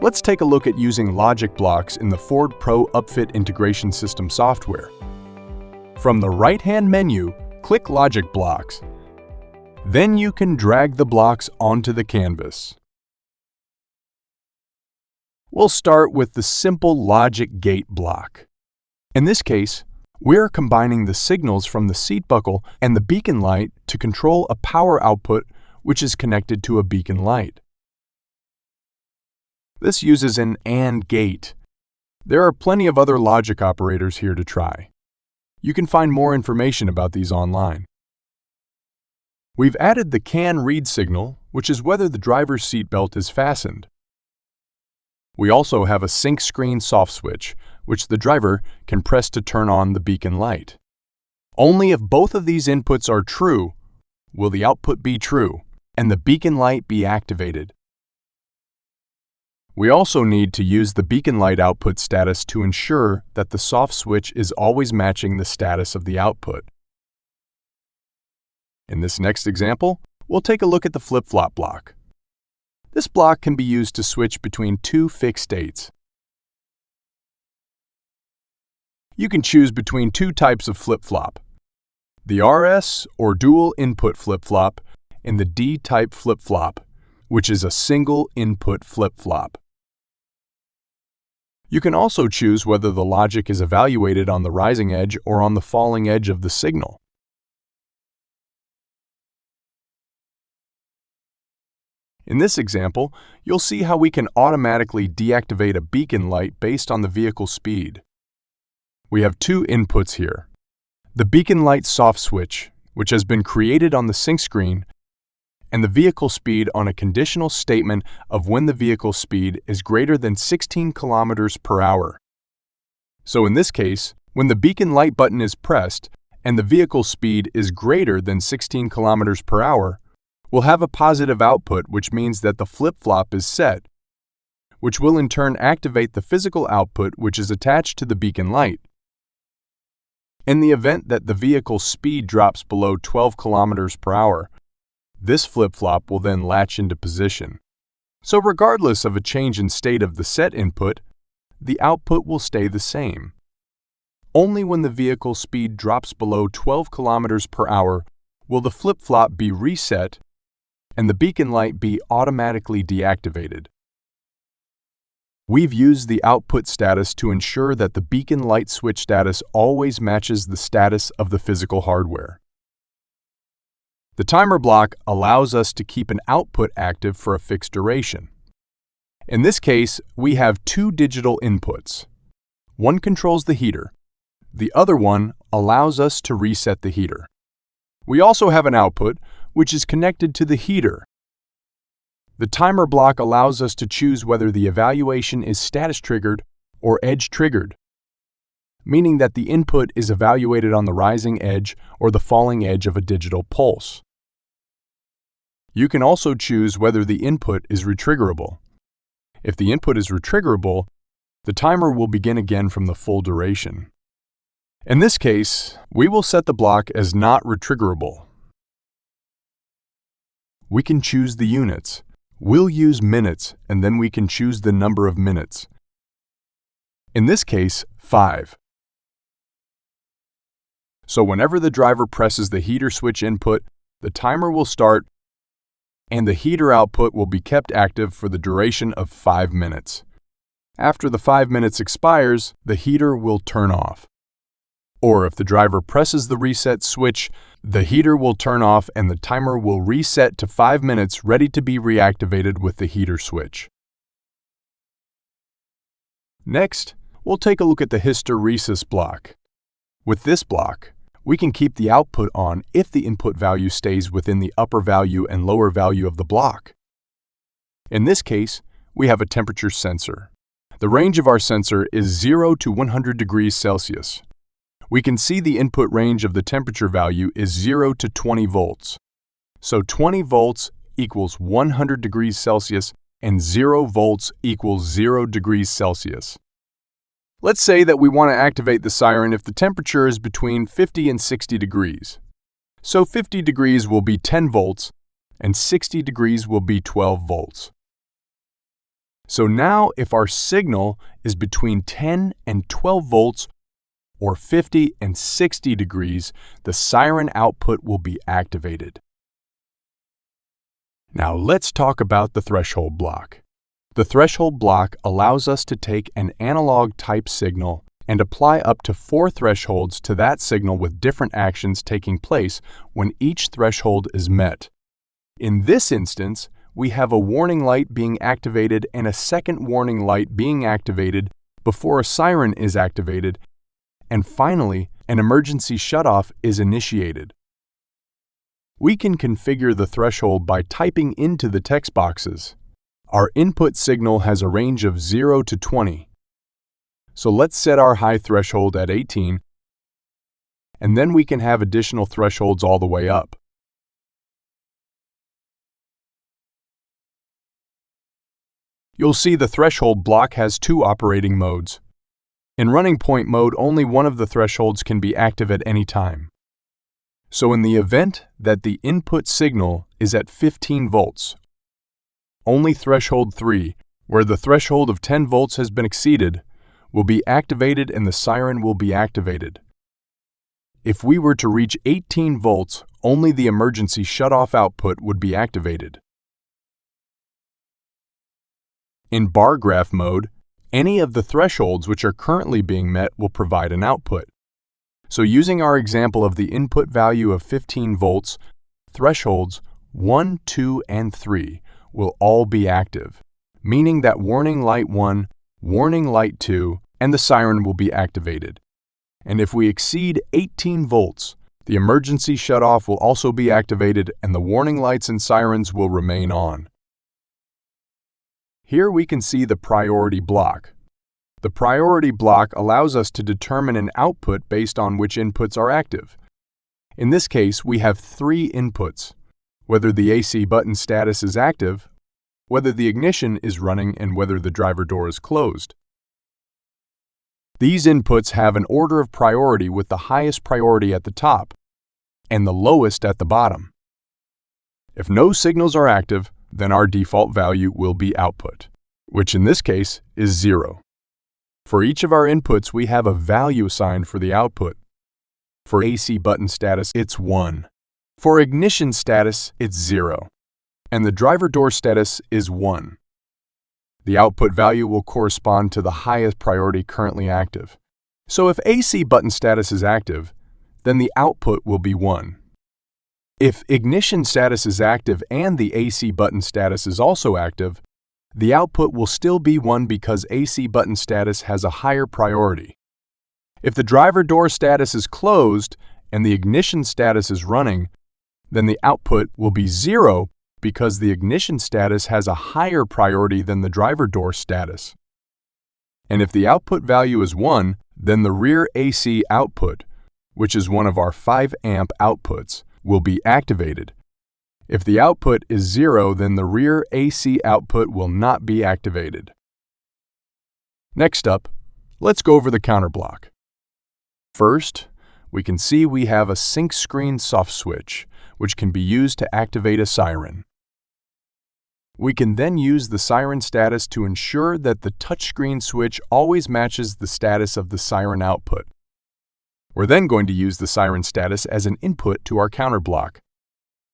Let's take a look at using logic blocks in the Ford Pro Upfit Integration System software. From the right-hand menu, click Logic Blocks. Then you can drag the blocks onto the canvas. We'll start with the simple logic gate block. In this case, we're combining the signals from the seat buckle and the beacon light to control a power output which is connected to a beacon light. This uses an AND gate. There are plenty of other logic operators here to try. You can find more information about these online. We've added the CAN read signal, which is whether the driver's seatbelt is fastened. We also have a sync screen soft switch, which the driver can press to turn on the beacon light. Only if both of these inputs are true will the output be true and the beacon light be activated. We also need to use the beacon light output status to ensure that the soft switch is always matching the status of the output. In this next example, we'll take a look at the flip-flop block. This block can be used to switch between two fixed states. You can choose between two types of flip-flop: the RS or dual input flip-flop and the D-type flip-flop, which is a single input flip-flop. You can also choose whether the logic is evaluated on the rising edge or on the falling edge of the signal. In this example, you'll see how we can automatically deactivate a beacon light based on the vehicle speed. We have two inputs here: the beacon light soft switch, which has been created on the sync screen, and the vehicle speed on a conditional statement of when the vehicle speed is greater than 16 kilometers per hour. So in this case, when the beacon light button is pressed and the vehicle speed is greater than 16 kilometers per hour, we'll have a positive output, which means that the flip-flop is set, which will in turn activate the physical output which is attached to the beacon light. In the event that the vehicle speed drops below 12 kilometers per hour, this flip-flop will then latch into position. So regardless of a change in state of the set input, the output will stay the same. Only when the vehicle speed drops below 12 kilometers per hour will the flip-flop be reset and the beacon light be automatically deactivated. We've used the output status to ensure that the beacon light switch status always matches the status of the physical hardware. The timer block allows us to keep an output active for a fixed duration. In this case, we have two digital inputs. One controls the heater. The other one allows us to reset the heater. We also have an output, which is connected to the heater. The timer block allows us to choose whether the evaluation is status-triggered or edge-triggered, meaning that the input is evaluated on the rising edge or the falling edge of a digital pulse. You can also choose whether the input is retriggerable. If the input is retriggerable, the timer will begin again from the full duration. In this case, we will set the block as not retriggerable. We can choose the units. We'll use minutes, and then we can choose the number of minutes. In this case, 5. So whenever the driver presses the heater switch input, the timer will start and the heater output will be kept active for the duration of 5 minutes. After the 5 minutes expires, the heater will turn off. Or if the driver presses the reset switch, the heater will turn off and the timer will reset to 5 minutes, ready to be reactivated with the heater switch. Next, we'll take a look at the hysteresis block. With this block, we can keep the output on if the input value stays within the upper value and lower value of the block. In this case, we have a temperature sensor. The range of our sensor is 0 to 100 degrees Celsius. We can see the input range of the temperature value is 0 to 20 volts. So 20 volts equals 100 degrees Celsius and 0 volts equals 0 degrees Celsius. Let's say that we want to activate the siren if the temperature is between 50 and 60 degrees. So 50 degrees will be 10 volts and 60 degrees will be 12 volts. So now if our signal is between 10 and 12 volts or 50 and 60 degrees, the siren output will be activated. Now let's talk about the threshold block. The threshold block allows us to take an analog type signal and apply up to 4 thresholds to that signal with different actions taking place when each threshold is met. In this instance, we have a warning light being activated and a second warning light being activated before a siren is activated, and finally, an emergency shutoff is initiated. We can configure the threshold by typing into the text boxes. Our input signal has a range of 0 to 20. So let's set our high threshold at 18, and then we can have additional thresholds all the way up. You'll see the threshold block has 2 operating modes. In running point mode, only one of the thresholds can be active at any time. So in the event that the input signal is at 15 volts, only threshold 3, where the threshold of 10 volts has been exceeded, will be activated and the siren will be activated. If we were to reach 18 volts, only the emergency shutoff output would be activated. In bar graph mode, any of the thresholds which are currently being met will provide an output. So using our example of the input value of 15 volts, thresholds 1, 2, and 3 will all be active, meaning that warning light 1, warning light 2, and the siren will be activated. And if we exceed 18 volts, the emergency shutoff will also be activated and the warning lights and sirens will remain on. Here we can see the priority block. The priority block allows us to determine an output based on which inputs are active. In this case, we have 3 inputs: whether the AC button status is active, whether the ignition is running, and whether the driver door is closed. These inputs have an order of priority with the highest priority at the top and the lowest at the bottom. If no signals are active, then our default value will be output, which in this case is 0. For each of our inputs, we have a value assigned for the output. For AC button status, it's 1. For ignition status, it's 0. And the driver door status is 1. The output value will correspond to the highest priority currently active. So if AC button status is active, then the output will be 1. If ignition status is active and the AC button status is also active, the output will still be 1 because AC button status has a higher priority. If the driver door status is closed and the ignition status is running, then the output will be 0 because the ignition status has a higher priority than the driver door status. And if the output value is 1, then the rear AC output, which is one of our 5 amp outputs, will be activated. If the output is 0, then the rear AC output will not be activated. Next up, let's go over the counter block. First, we can see we have a sync screen soft switch, which can be used to activate a siren. We can then use the siren status to ensure that the touchscreen switch always matches the status of the siren output. We're then going to use the siren status as an input to our counter block.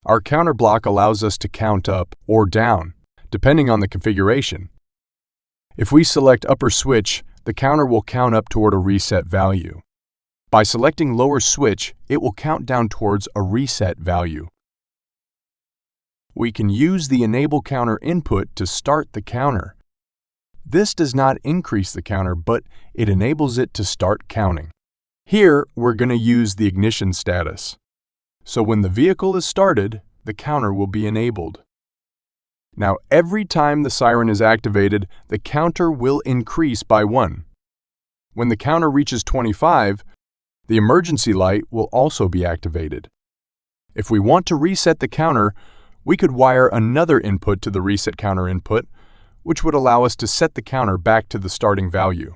Our counter block allows us to count up or down, depending on the configuration. If we select upper switch, the counter will count up toward a reset value. By selecting lower switch, it will count down towards a reset value. We can use the enable counter input to start the counter. This does not increase the counter, but it enables it to start counting. Here, we're going to use the ignition status. So when the vehicle is started, the counter will be enabled. Now, every time the siren is activated, the counter will increase by 1. When the counter reaches 25, the emergency light will also be activated. If we want to reset the counter, we could wire another input to the reset counter input, which would allow us to set the counter back to the starting value.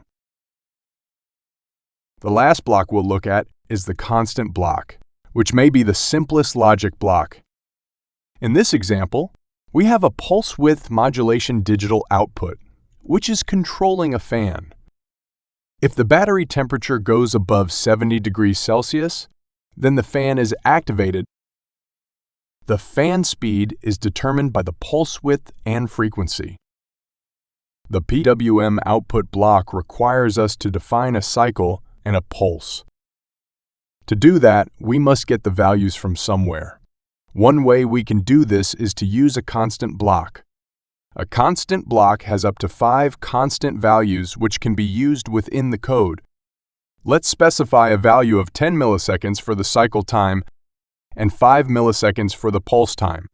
The last block we'll look at is the constant block, which may be the simplest logic block. In this example, we have a pulse width modulation digital output, which is controlling a fan. If the battery temperature goes above 70 degrees Celsius, then the fan is activated. The fan speed is determined by the pulse width and frequency. The PWM output block requires us to define a cycle and a pulse. To do that, we must get the values from somewhere. One way we can do this is to use a constant block. A constant block has up to 5 constant values which can be used within the code. Let's specify a value of 10 milliseconds for the cycle time and 5 milliseconds for the pulse time.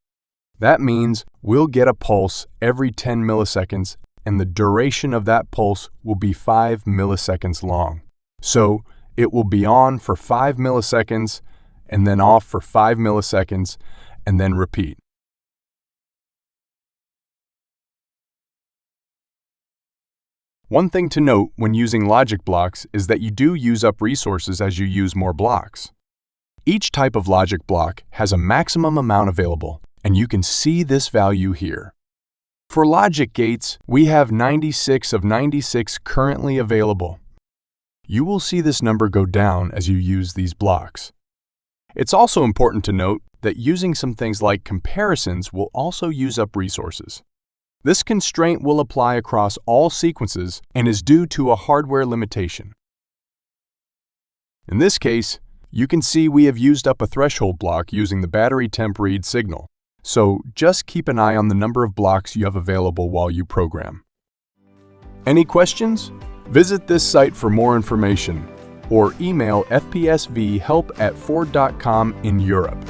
That means we'll get a pulse every 10 milliseconds and the duration of that pulse will be 5 milliseconds long. So it will be on for 5 milliseconds and then off for 5 milliseconds and then repeat. One thing to note when using logic blocks is that you do use up resources as you use more blocks. Each type of logic block has a maximum amount available, and you can see this value here. For logic gates, we have 96 of 96 currently available. You will see this number go down as you use these blocks. It's also important to note that using some things like comparisons will also use up resources. This constraint will apply across all sequences and is due to a hardware limitation. In this case, you can see we have used up a threshold block using the battery temp read signal, so just keep an eye on the number of blocks you have available while you program. Any questions? Visit this site for more information or email fpsvhelp@ford.com in Europe.